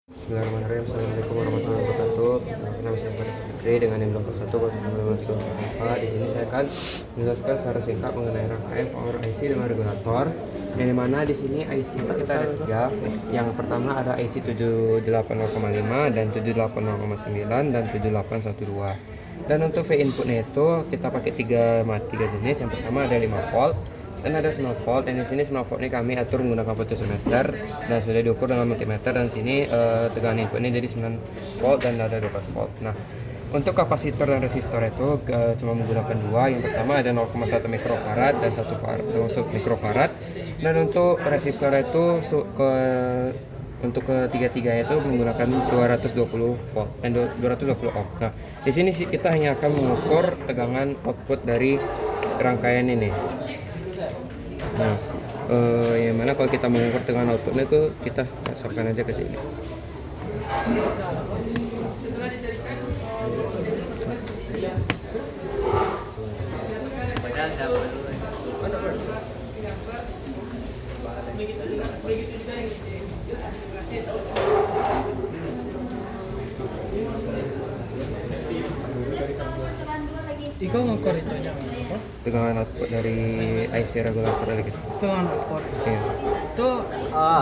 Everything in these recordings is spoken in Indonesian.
Bismillahirrahmanirrahim. Assalamualaikum warahmatullahi wabarakatuh. Nama saya Faris Fikri dengan NIM 81 Di sini saya akan menjelaskan secara singkat mengenai rangkaian power IC dengan regulator. Yang dimana di sini IC kita ada tiga. Yang pertama ada IC 780,5 dan 780,9 dan 7812. Dan untuk V inputnya itu kita pakai tiga jenis. Yang pertama ada 5 volt dan ada 9 volt, dan di sini 9 volt ini kami atur menggunakan potentiometer dan sudah diukur dengan multimeter, dan sini tegangan inputnya jadi 9 volt dan ada 12 volt. Nah, untuk kapasitor dan resistor itu cuma menggunakan dua. Yang pertama ada 0,1 mikrofarad dan 1 mikrofarad, dan untuk resistor itu untuk ketiga-tiganya itu menggunakan 220 volt dan 220 ohm. Nah, di sini kita hanya akan mengukur tegangan output dari rangkaian ini. Nah, yang mana kalau kita mengukur tegangan outputnya itu kita masukkan aja ke sini. Ikaw ngukur itu aja apa? Tegangan output dari IC regulator gitu. Tegangan output. Iya. Itu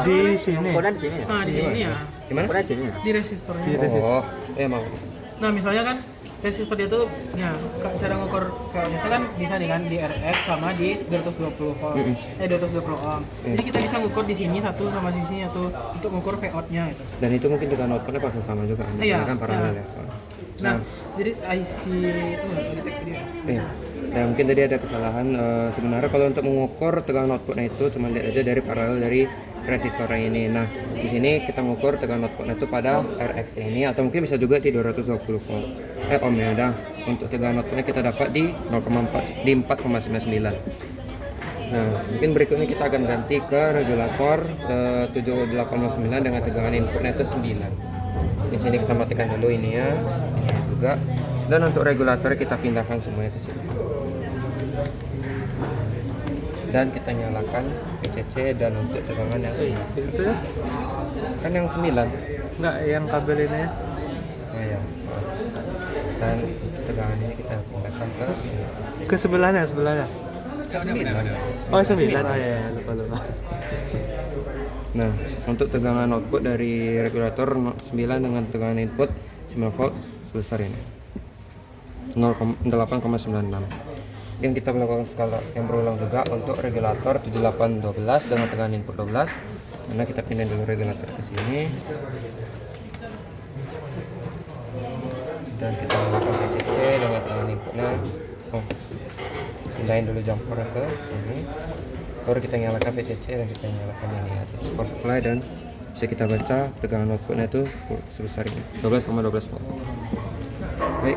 di sini. Ukuran di sini. di sini ya. Di mana? Ukuran di sini. Di resistornya. Oh, iya mau. Nah, misalnya kan resistor dia tuh ya cara ngukur VO-nya kan bisa nih kan di RX sama di 220 volt. 220 ohm. Jadi kita bisa ngukur di sini satu sama sini satu untuk ngukur VO-nya gitu. Dan itu mungkin tegangan outputnya pasti sama juga. Iya, Kan paralel iya. ya. Nah, jadi IC itu detek dia. Iya. Nah, mungkin tadi ada kesalahan. Sebenarnya kalau untuk mengukur tegangan outputnya itu cuma lihat aja dari paralel dari resistor ini. Nah, di sini kita mengukur tegangan outputnya itu pada RX ini, atau mungkin bisa juga di 220 volt. Ohm ya. Dah. Untuk tegangan outputnya kita dapat di 4,99. Nah, mungkin berikutnya kita akan ganti ke regulator 789 dengan tegangan inputnya itu 9. Di sini kita matikan dulu ini ya, juga. Dan untuk regulator kita pindahkan semuanya ke sini. Dan kita nyalakan PCC, dan untuk tegangan yang Itu ya? kan yang 9. Enggak, yang kabel ini ya? Nah, ya. Dan tegangan ini kita pindahkan ke sini. Ke sebelahnya. Ke 9. Oh, 9. Oh ya, lupa. Nah, untuk tegangan output dari regulator 9 dengan tegangan input 9 volt sebesar ini 8,96. Dan kita melakukan skala yang berulang juga untuk regulator 7812 dengan tegangan input 12. Karena kita pindah dulu regulator ke sini. Dan kita melakukan PCC dengan tegangan inputnya. Pindahin dulu jumper ke sini. Baru kita nyalakan VCC dan kita nyalakan ini ya, power supply, dan bisa kita baca tegangan outputnya itu sebesar ini 12,12 volt. Baik,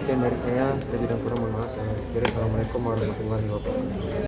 sekian dari saya. Lebih dan kurang mohon maaf. Assalamualaikum warahmatullahi wabarakatuh.